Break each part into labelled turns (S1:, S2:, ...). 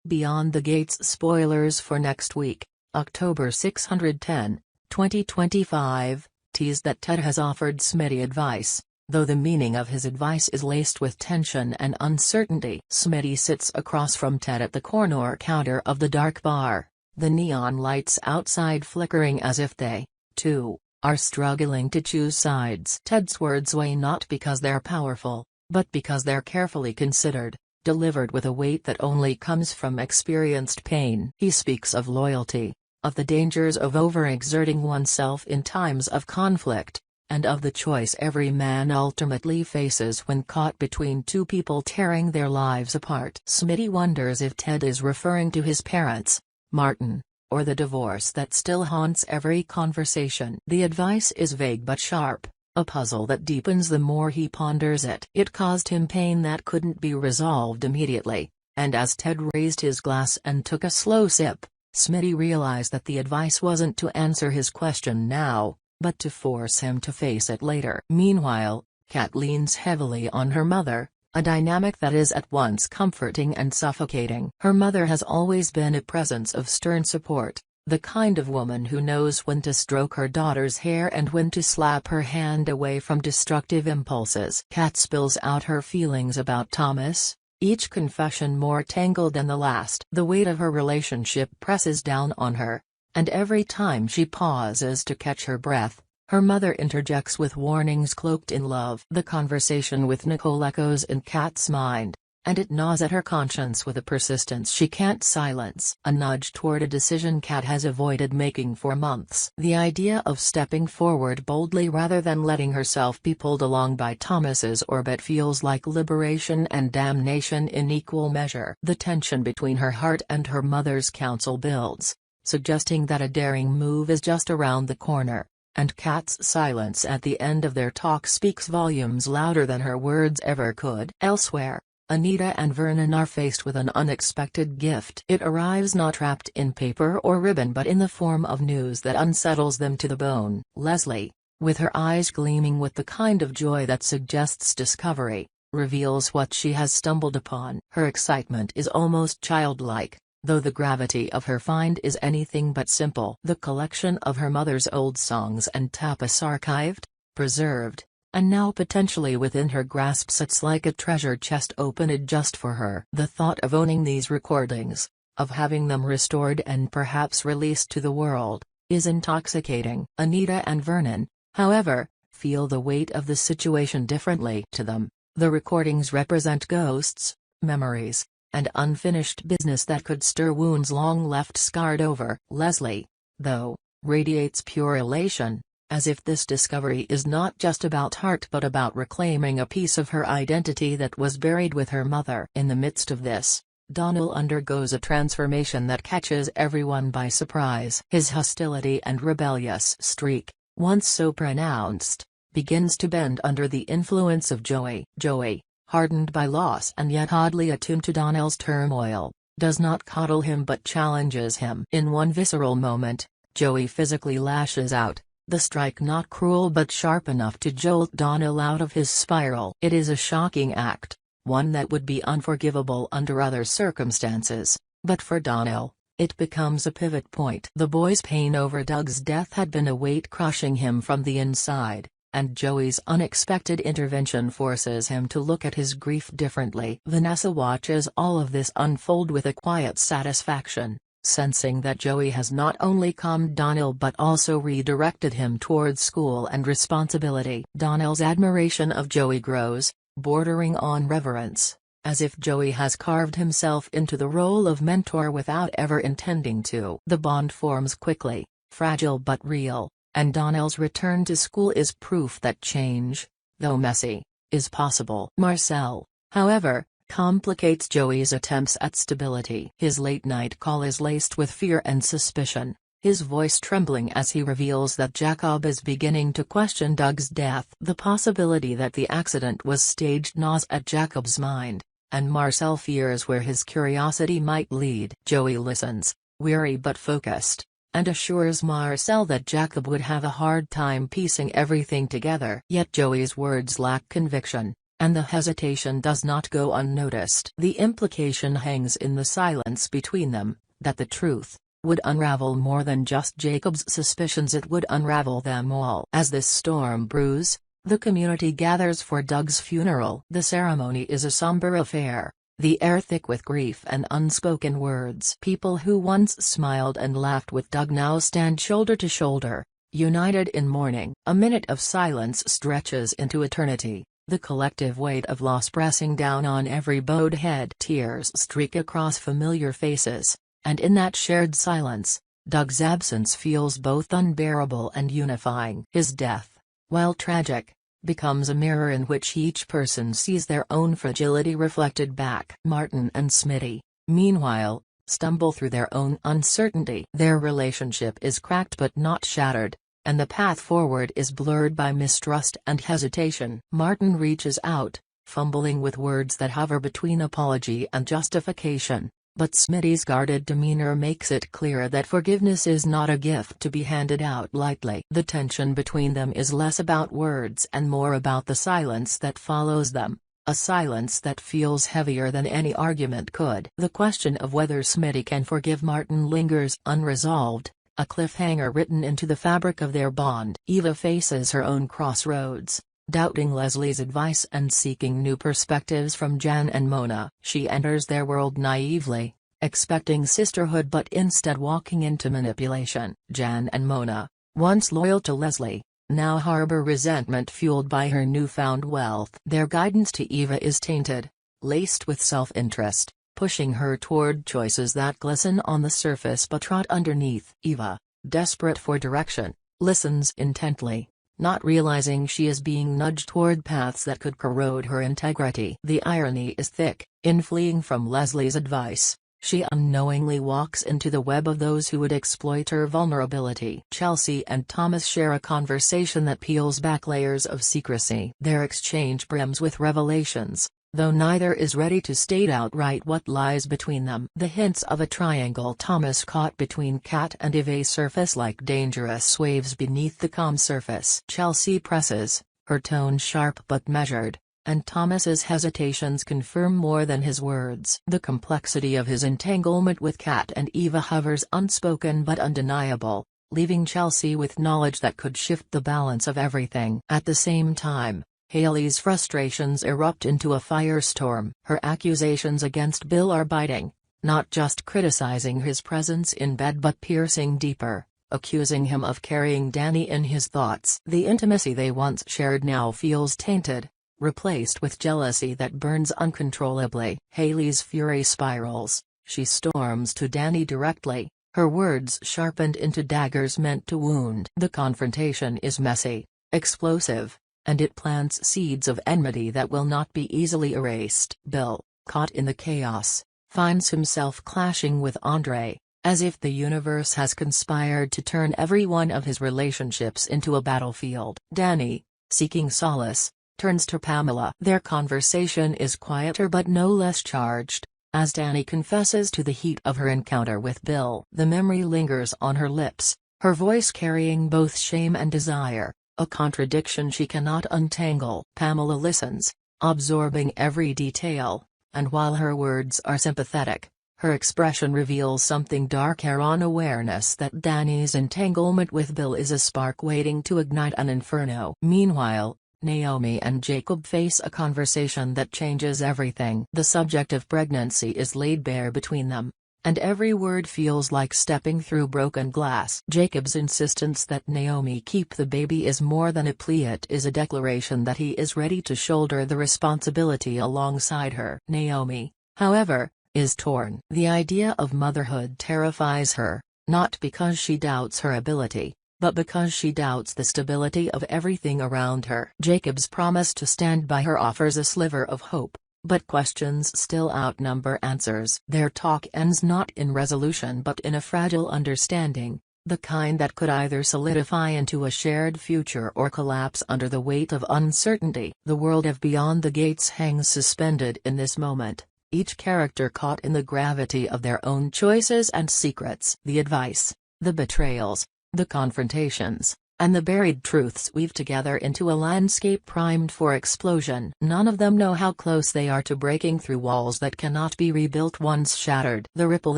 S1: Beyond the Gates spoilers for next week, October 610, 2025, teased that Ted has offered Smitty advice, though the meaning of his advice is laced with tension and uncertainty. Smitty sits across from Ted at the corner counter of the dark bar, the neon lights outside flickering as if they, too, are struggling to choose sides. Ted's words weigh not because they're powerful, but because they're carefully considered, delivered with a weight that only comes from experienced pain. He speaks of loyalty, of the dangers of overexerting oneself in times of conflict, and of the choice every man ultimately faces when caught between two people tearing their lives apart. Smitty wonders if Ted is referring to his parents, Martin, or the divorce that still haunts every conversation. The advice is vague but sharp, a puzzle that deepens the more he ponders it. It caused him pain that couldn't be resolved immediately, and as Ted raised his glass and took a slow sip, Smitty realized that the advice wasn't to answer his question now, but to force him to face it later. Meanwhile, Kat leans heavily on her mother, a dynamic that is at once comforting and suffocating. Her mother has always been a presence of stern support, the kind of woman who knows when to stroke her daughter's hair and when to slap her hand away from destructive impulses. Kat spills out her feelings about Thomas, each confession more tangled than the last. The weight of her relationship presses down on her, and every time she pauses to catch her breath, her mother interjects with warnings cloaked in love. The conversation with Nicole echoes in Kat's mind, and it gnaws at her conscience with a persistence she can't silence. A nudge toward a decision Kat has avoided making for months. The idea of stepping forward boldly rather than letting herself be pulled along by Thomas's orbit feels like liberation and damnation in equal measure. The tension between her heart and her mother's counsel builds, suggesting that a daring move is just around the corner, and Kat's silence at the end of their talk speaks volumes louder than her words ever could. Elsewhere, Anita and Vernon are faced with an unexpected gift. It arrives not wrapped in paper or ribbon but in the form of news that unsettles them to the bone. Leslie, with her eyes gleaming with the kind of joy that suggests discovery, reveals what she has stumbled upon. Her excitement is almost childlike, though the gravity of her find is anything but simple. The collection of her mother's old songs and tapas archived, preserved, and now potentially within her grasp sits like a treasure chest opened just for her. The thought of owning these recordings, of having them restored and perhaps released to the world, is intoxicating. Anita and Vernon, however, feel the weight of the situation differently. To them, the recordings represent ghosts, memories, and unfinished business that could stir wounds long left scarred over. Leslie, though, radiates pure elation, as if this discovery is not just about heart but about reclaiming a piece of her identity that was buried with her mother. In the midst of this, Donald undergoes a transformation that catches everyone by surprise. His hostility and rebellious streak, once so pronounced, begins to bend under the influence of Joey. Joey, hardened by loss and yet oddly attuned to Donnell's turmoil, does not coddle him but challenges him. In one visceral moment, Joey physically lashes out, the strike not cruel but sharp enough to jolt Donnell out of his spiral. It is a shocking act, one that would be unforgivable under other circumstances, but for Donnell, it becomes a pivot point. The boy's pain over Doug's death had been a weight crushing him from the inside, and Joey's unexpected intervention forces him to look at his grief differently. Vanessa watches all of this unfold with a quiet satisfaction, sensing that Joey has not only calmed Donnell but also redirected him towards school and responsibility. Donnell's admiration of Joey grows, bordering on reverence, as if Joey has carved himself into the role of mentor without ever intending to. The bond forms quickly, fragile but real, and Donnell's return to school is proof that change, though messy, is possible. Marcel, however, complicates Joey's attempts at stability. His late-night call is laced with fear and suspicion, his voice trembling as he reveals that Jacob is beginning to question Doug's death. The possibility that the accident was staged gnaws at Jacob's mind, and Marcel fears where his curiosity might lead. Joey listens, weary but focused, and assures Marcel that Jacob would have a hard time piecing everything together. Yet Joey's words lack conviction, And the hesitation does not go unnoticed. The implication hangs in the silence between them, that the truth would unravel more than just Jacob's suspicions, it would unravel them all. As this storm brews, the community gathers for Doug's funeral. The ceremony is a somber affair, the air thick with grief and unspoken words. People who once smiled and laughed with Doug now stand shoulder to shoulder, united in mourning. A minute of silence stretches into eternity, the collective weight of loss pressing down on every bowed head. Tears streak across familiar faces, and in that shared silence, Doug's absence feels both unbearable and unifying. His death, while tragic, becomes a mirror in which each person sees their own fragility reflected back. Martin and Smitty, meanwhile, stumble through their own uncertainty. Their relationship is cracked but not shattered, and the path forward is blurred by mistrust and hesitation. Martin reaches out, fumbling with words that hover between apology and justification, but Smitty's guarded demeanor makes it clear that forgiveness is not a gift to be handed out lightly. The tension between them is less about words and more about the silence that follows them, a silence that feels heavier than any argument could. The question of whether Smitty can forgive Martin lingers unresolved, a cliffhanger written into the fabric of their bond. Eva faces her own crossroads, doubting Leslie's advice and seeking new perspectives from Jan and Mona. She enters their world naively, expecting sisterhood but instead walking into manipulation. Jan and Mona, once loyal to Leslie, now harbor resentment fueled by her newfound wealth. Their guidance to Eva is tainted, laced with self-interest, pushing her toward choices that glisten on the surface but rot underneath. Eva, desperate for direction, listens intently, not realizing she is being nudged toward paths that could corrode her integrity. The irony is thick. In fleeing from Leslie's advice, she unknowingly walks into the web of those who would exploit her vulnerability. Chelsea and Thomas share a conversation that peels back layers of secrecy. Their exchange brims with revelations, though neither is ready to state outright what lies between them. The hints of a triangle Thomas caught between Kat and Eve surface like dangerous waves beneath the calm surface. Chelsea presses, her tone sharp but measured, and Thomas's hesitations confirm more than his words. The complexity of his entanglement with Kat and Eva hovers unspoken but undeniable, leaving Chelsea with knowledge that could shift the balance of everything. At the same time, Haley's frustrations erupt into a firestorm. Her accusations against Bill are biting, not just criticizing his presence in bed but piercing deeper, accusing him of carrying Danny in his thoughts. The intimacy they once shared now feels tainted, replaced with jealousy that burns uncontrollably. Haley's fury spirals. She storms to Danny directly, her words sharpened into daggers meant to wound. The confrontation is messy, explosive, and it plants seeds of enmity that will not be easily erased. Bill, caught in the chaos, finds himself clashing with Andre, as if the universe has conspired to turn every one of his relationships into a battlefield. Danny, seeking solace, turns to Pamela. Their conversation is quieter but no less charged, as Danny confesses to the heat of her encounter with Bill. The memory lingers on her lips, her voice carrying both shame and desire, a contradiction she cannot untangle. Pamela listens, absorbing every detail, and while her words are sympathetic, her expression reveals something darker, an awareness that Danny's entanglement with Bill is a spark waiting to ignite an inferno. Meanwhile, Naomi and Jacob face a conversation that changes everything. The subject of pregnancy is laid bare between them, and every word feels like stepping through broken glass. Jacob's insistence that Naomi keep the baby is more than a plea, it is a declaration that he is ready to shoulder the responsibility alongside her. Naomi, however, is torn. The idea of motherhood terrifies her, not because she doubts her ability, but because she doubts the stability of everything around her. Jacob's promise to stand by her offers a sliver of hope, but questions still outnumber answers. Their talk ends not in resolution but in a fragile understanding, the kind that could either solidify into a shared future or collapse under the weight of uncertainty. The world of Beyond the Gates hangs suspended in this moment, each character caught in the gravity of their own choices and secrets. The advice, the betrayals, the confrontations, and the buried truths weave together into a landscape primed for explosion. None of them know how close they are to breaking through walls that cannot be rebuilt once shattered. The ripple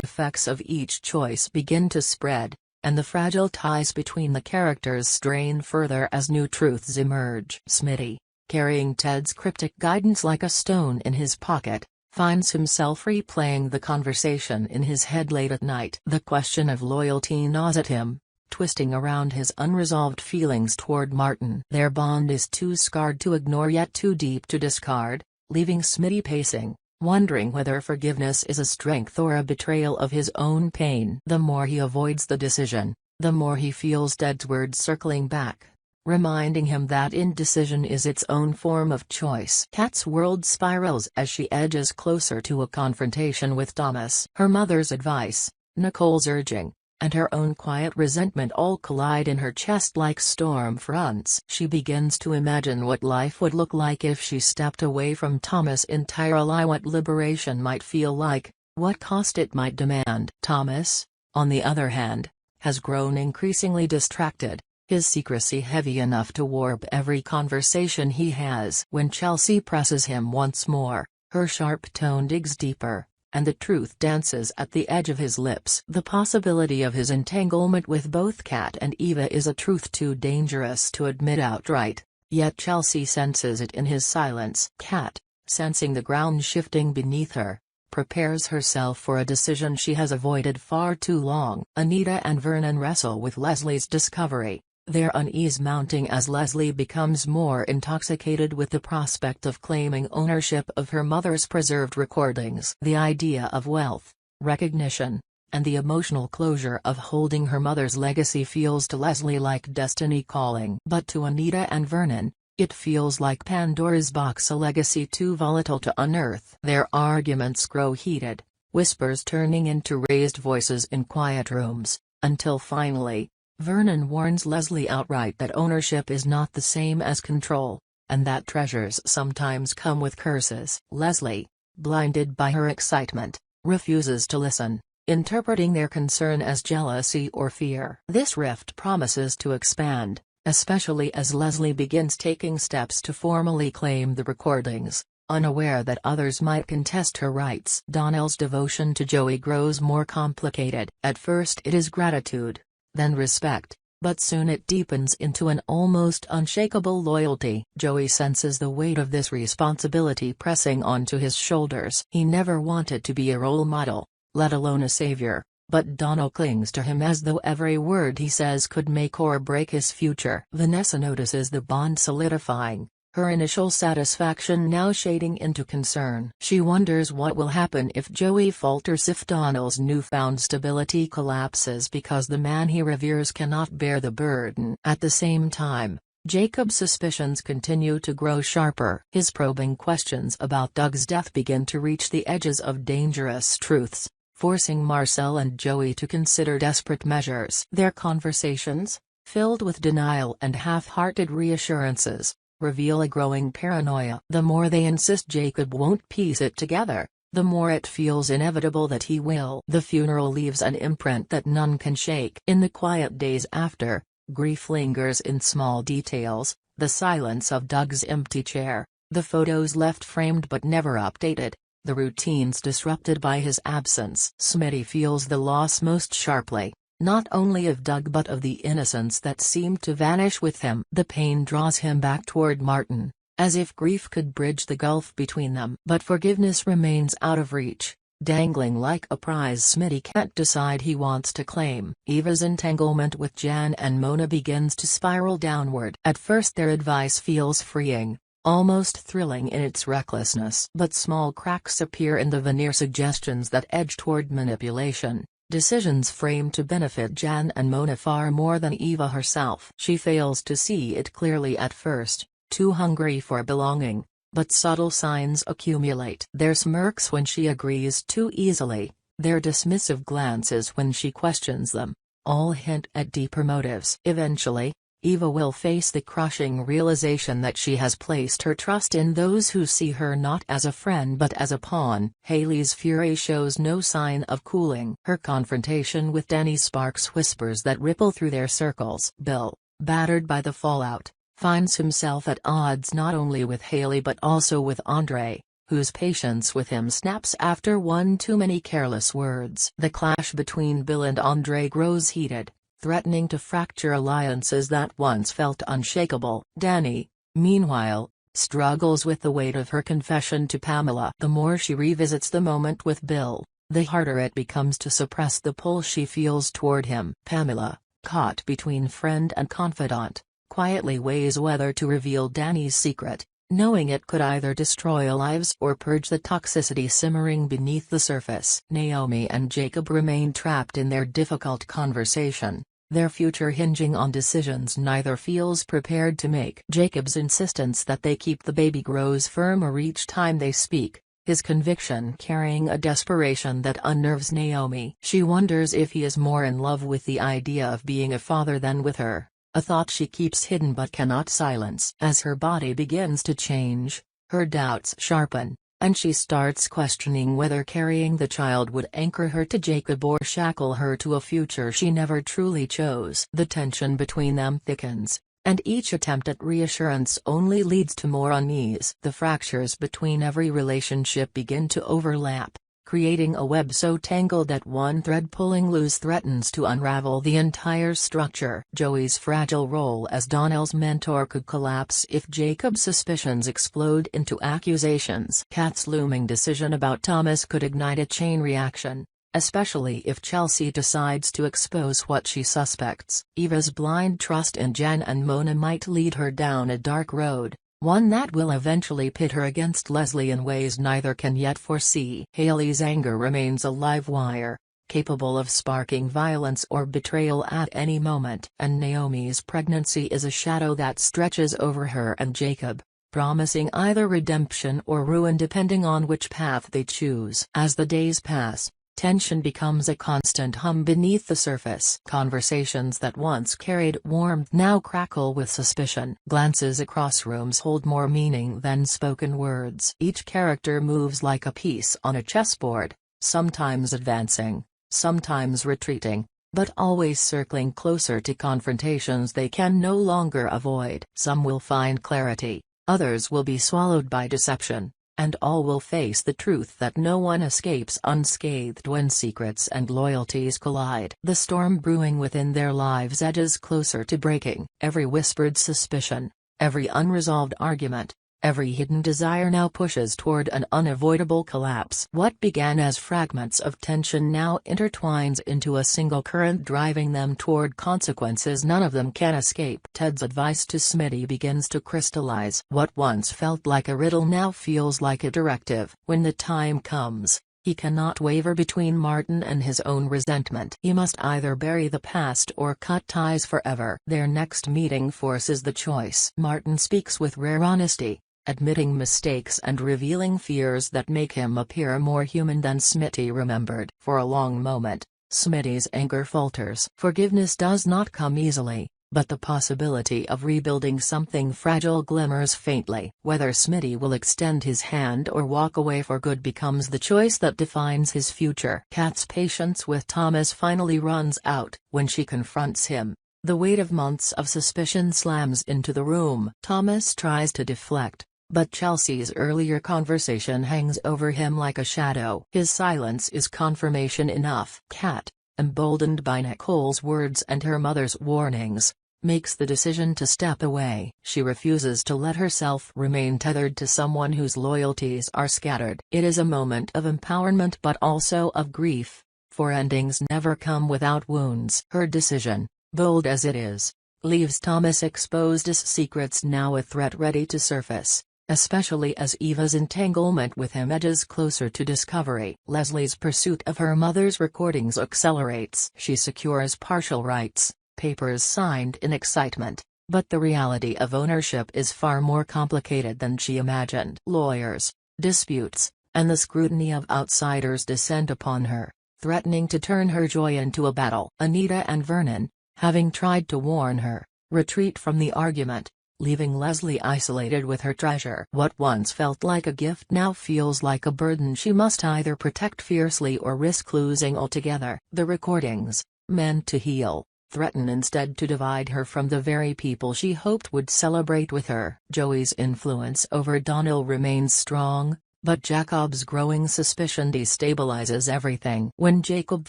S1: effects of each choice begin to spread, and the fragile ties between the characters strain further as new truths emerge. Smitty, carrying Ted's cryptic guidance like a stone in his pocket, finds himself replaying the conversation in his head late at night. The question of loyalty gnaws at him, twisting around his unresolved feelings toward Martin. Their bond is too scarred to ignore yet too deep to discard, leaving Smitty pacing, wondering whether forgiveness is a strength or a betrayal of his own pain. The more he avoids the decision, the more he feels Ted's words circling back, reminding him that indecision is its own form of choice. Kat's world spirals as she edges closer to a confrontation with Thomas. Her mother's advice, Nicole's urging, and her own quiet resentment all collide in her chest like storm fronts. She begins to imagine what life would look like if she stepped away from Thomas entirely, what liberation might feel like, what cost it might demand. Thomas, on the other hand, has grown increasingly distracted, his secrecy heavy enough to warp every conversation he has. When Chelsea presses him once more, her sharp tone digs deeper, and the truth dances at the edge of his lips. The possibility of his entanglement with both Kat and Eva is a truth too dangerous to admit outright, yet Chelsea senses it in his silence. Kat, sensing the ground shifting beneath her, prepares herself for a decision she has avoided far too long. Anita and Vernon wrestle with Leslie's discovery, their unease mounting as Leslie becomes more intoxicated with the prospect of claiming ownership of her mother's preserved recordings. The idea of wealth, recognition, and the emotional closure of holding her mother's legacy feels to Leslie like destiny calling. But to Anita and Vernon, it feels like Pandora's box, a legacy too volatile to unearth. Their arguments grow heated, whispers turning into raised voices in quiet rooms, until finally, Vernon warns Leslie outright that ownership is not the same as control, and that treasures sometimes come with curses. Leslie, blinded by her excitement, refuses to listen, interpreting their concern as jealousy or fear. This rift promises to expand, especially as Leslie begins taking steps to formally claim the recordings, unaware that others might contest her rights. Donnell's devotion to Joey grows more complicated. At first it is gratitude, then respect, but soon it deepens into an almost unshakable loyalty. Joey senses the weight of this responsibility pressing onto his shoulders. He never wanted to be a role model, let alone a savior, but Donnell clings to him as though every word he says could make or break his future. Vanessa notices the bond solidifying, her initial satisfaction now shading into concern. She wonders what will happen if Joey falters, if Donnell's newfound stability collapses because the man he reveres cannot bear the burden. At the same time, Jacob's suspicions continue to grow sharper. His probing questions about Doug's death begin to reach the edges of dangerous truths, forcing Marcel and Joey to consider desperate measures. Their conversations, filled with denial and half-hearted reassurances, reveal a growing paranoia. The more they insist Jacob won't piece it together, the more it feels inevitable that he will. The funeral leaves an imprint that none can shake. In the quiet days after, grief lingers in small details, the silence of Doug's empty chair, the photos left framed but never updated, the routines disrupted by his absence. Smitty feels the loss most sharply, not only of Doug but of the innocence that seemed to vanish with him. The pain draws him back toward Martin, as if grief could bridge the gulf between them. But forgiveness remains out of reach, dangling like a prize Smitty can't decide he wants to claim. Eva's entanglement with Jan and Mona begins to spiral downward. At first their advice feels freeing, almost thrilling in its recklessness. But small cracks appear in the veneer, suggestions that edge toward manipulation. Decisions framed to benefit Jan and Mona far more than Eva herself. She fails to see it clearly at first, too hungry for belonging, but subtle signs accumulate. Their smirks when she agrees too easily, their dismissive glances when she questions them, all hint at deeper motives. Eventually, Eva will face the crushing realization that she has placed her trust in those who see her not as a friend but as a pawn. Haley's fury shows no sign of cooling. Her confrontation with Denny sparks whispers that ripple through their circles. Bill, battered by the fallout, finds himself at odds not only with Haley but also with Andre, whose patience with him snaps after one too many careless words. The clash between Bill and Andre grows heated, threatening to fracture alliances that once felt unshakable. Danny, meanwhile, struggles with the weight of her confession to Pamela. The more she revisits the moment with Bill, the harder it becomes to suppress the pull she feels toward him. Pamela, caught between friend and confidant, quietly weighs whether to reveal Danny's secret, knowing it could either destroy lives or purge the toxicity simmering beneath the surface. Naomi and Jacob remain trapped in their difficult conversation, their future hinging on decisions neither feels prepared to make. Jacob's insistence that they keep the baby grows firmer each time they speak, his conviction carrying a desperation that unnerves Naomi. She wonders if he is more in love with the idea of being a father than with her, a thought she keeps hidden but cannot silence. As her body begins to change, her doubts sharpen, and she starts questioning whether carrying the child would anchor her to Jacob or shackle her to a future she never truly chose. The tension between them thickens, and each attempt at reassurance only leads to more unease. The fractures between every relationship begin to overlap, creating a web so tangled that one thread pulling loose threatens to unravel the entire structure. Joey's fragile role as Donnell's mentor could collapse if Jacob's suspicions explode into accusations. Kat's looming decision about Thomas could ignite a chain reaction, especially if Chelsea decides to expose what she suspects. Eva's blind trust in Jen and Mona might lead her down a dark road, one that will eventually pit her against Leslie in ways neither can yet foresee. Haley's anger remains a live wire, capable of sparking violence or betrayal at any moment. And Naomi's pregnancy is a shadow that stretches over her and Jacob, promising either redemption or ruin depending on which path they choose. As the days pass, tension becomes a constant hum beneath the surface. Conversations that once carried warmth now crackle with suspicion. Glances across rooms hold more meaning than spoken words. Each character moves like a piece on a chessboard, sometimes advancing, sometimes retreating, but always circling closer to confrontations they can no longer avoid. Some will find clarity, others will be swallowed by deception, and all will face the truth that no one escapes unscathed when secrets and loyalties collide. The storm brewing within their lives edges closer to breaking. Every whispered suspicion, every unresolved argument, every hidden desire now pushes toward an unavoidable collapse. What began as fragments of tension now intertwines into a single current, driving them toward consequences none of them can escape. Ted's advice to Smitty begins to crystallize. What once felt like a riddle now feels like a directive. When the time comes, he cannot waver between Martin and his own resentment. He must either bury the past or cut ties forever. Their next meeting forces the choice. Martin speaks with rare honesty, admitting mistakes and revealing fears that make him appear more human than Smitty remembered. For a long moment, Smitty's anger falters. Forgiveness does not come easily, but the possibility of rebuilding something fragile glimmers faintly. Whether Smitty will extend his hand or walk away for good becomes the choice that defines his future. Kat's patience with Thomas finally runs out. When she confronts him, the weight of months of suspicion slams into the room. Thomas tries to deflect, but Chelsea's earlier conversation hangs over him like a shadow. His silence is confirmation enough. Kat, emboldened by Nicole's words and her mother's warnings, makes the decision to step away. She refuses to let herself remain tethered to someone whose loyalties are scattered. It is a moment of empowerment but also of grief, for endings never come without wounds. Her decision, bold as it is, leaves Thomas exposed as secrets now a threat ready to surface, especially as Eva's entanglement with him edges closer to discovery. Leslie's pursuit of her mother's recordings accelerates. She secures partial rights, papers signed in excitement, but the reality of ownership is far more complicated than she imagined. Lawyers, disputes, and the scrutiny of outsiders descend upon her, threatening to turn her joy into a battle. Anita and Vernon, having tried to warn her, retreat from the argument, leaving Leslie isolated with her treasure. What once felt like a gift now feels like a burden she must either protect fiercely or risk losing altogether. The recordings, meant to heal, threaten instead to divide her from the very people she hoped would celebrate with her. Joey's influence over Donnell remains strong, but Jacob's growing suspicion destabilizes everything. When Jacob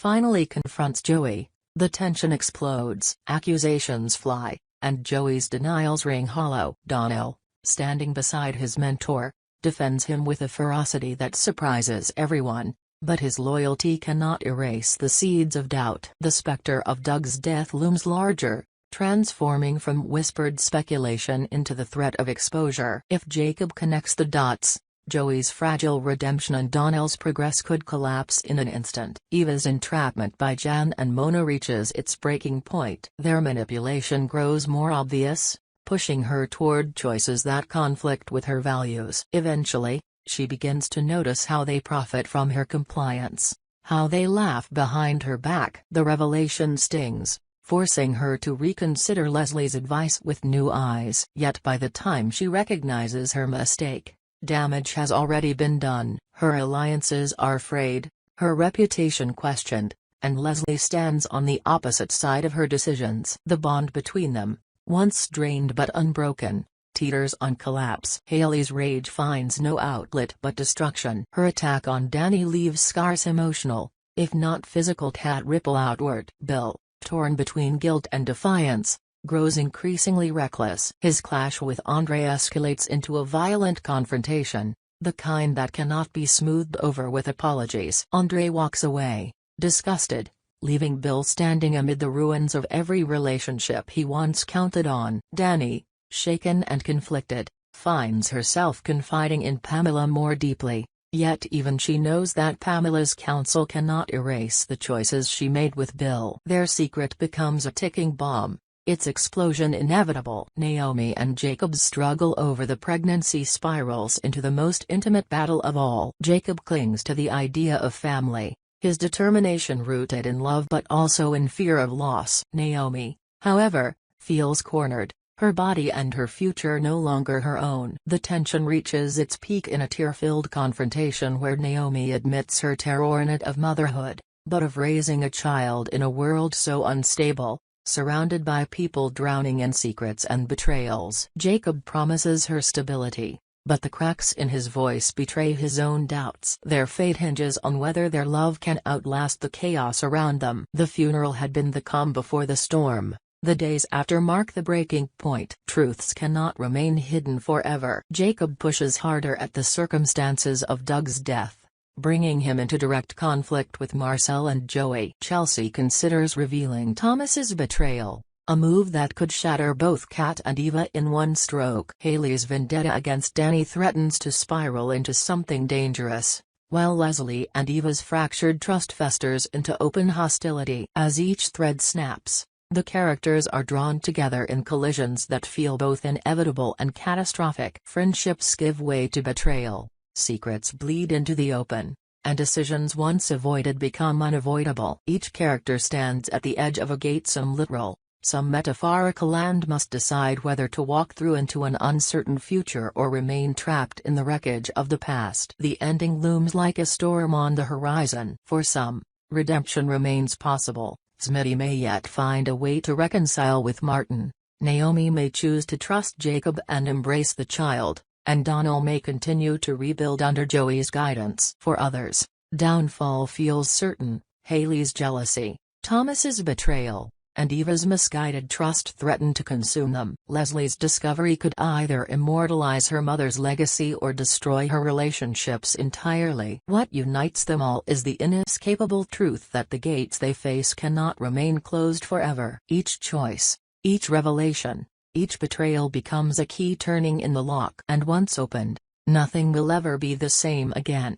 S1: finally confronts Joey, the tension explodes. Accusations fly, and Joey's denials ring hollow. Donnell, standing beside his mentor, defends him with a ferocity that surprises everyone, but his loyalty cannot erase the seeds of doubt. The specter of Doug's death looms larger, transforming from whispered speculation into the threat of exposure. If Jacob connects the dots, Joey's fragile redemption and Donnell's progress could collapse in an instant. Eva's entrapment by Jan and Mona reaches its breaking point. Their manipulation grows more obvious, pushing her toward choices that conflict with her values. Eventually, she begins to notice how they profit from her compliance, how they laugh behind her back. The revelation stings, forcing her to reconsider Leslie's advice with new eyes. Yet by the time she recognizes her mistake, damage has already been done. Her alliances are frayed, her reputation questioned, and Leslie stands on the opposite side of her decisions. The bond between them, once strained but unbroken, teeters on collapse. Haley's rage finds no outlet but destruction. Her attack on Danny leaves scars emotional, if not physical, that ripple outward. Bill, torn between guilt and defiance, grows increasingly reckless. His clash with Andre escalates into a violent confrontation, the kind that cannot be smoothed over with apologies. Andre walks away, disgusted, leaving Bill standing amid the ruins of every relationship he once counted on. Danny, shaken and conflicted, finds herself confiding in Pamela more deeply, yet even she knows that Pamela's counsel cannot erase the choices she made with Bill. Their secret becomes a ticking bomb, its explosion inevitable. Naomi and Jacob's struggle over the pregnancy spirals into the most intimate battle of all. Jacob clings to the idea of family, his determination rooted in love but also in fear of loss. Naomi, however, feels cornered, her body and her future no longer her own. The tension reaches its peak in a tear-filled confrontation where Naomi admits her terror not of motherhood, but of raising a child in a world so unstable, surrounded by people drowning in secrets and betrayals. Jacob promises her stability, but the cracks in his voice betray his own doubts. Their fate hinges on whether their love can outlast the chaos around them. The funeral had been the calm before the storm. The days after mark the breaking point. Truths cannot remain hidden forever. Jacob pushes harder at the circumstances of Doug's death, bringing him into direct conflict with Marcel and Joey. Chelsea considers revealing Thomas's betrayal, a move that could shatter both Kat and Eva in one stroke. Haley's vendetta against Danny threatens to spiral into something dangerous, while Leslie and Eva's fractured trust festers into open hostility. As each thread snaps, the characters are drawn together in collisions that feel both inevitable and catastrophic. Friendships give way to betrayal, secrets bleed into the open, and decisions once avoided become unavoidable. Each character stands at the edge of a gate, some literal, some metaphorical, and must decide whether to walk through into an uncertain future or remain trapped in the wreckage of the past. The ending looms like a storm on the horizon. For some, redemption remains possible. Smitty may yet find a way to reconcile with Martin, Naomi may choose to trust Jacob and embrace the child, and Donnell may continue to rebuild under Joey's guidance. For others, downfall feels certain. Haley's jealousy, Thomas's betrayal, and Eva's misguided trust threaten to consume them. Leslie's discovery could either immortalize her mother's legacy or destroy her relationships entirely. What unites them all is the inescapable truth that the gates they face cannot remain closed forever. Each choice, each revelation, each betrayal becomes a key turning in the lock. And once opened, nothing will ever be the same again.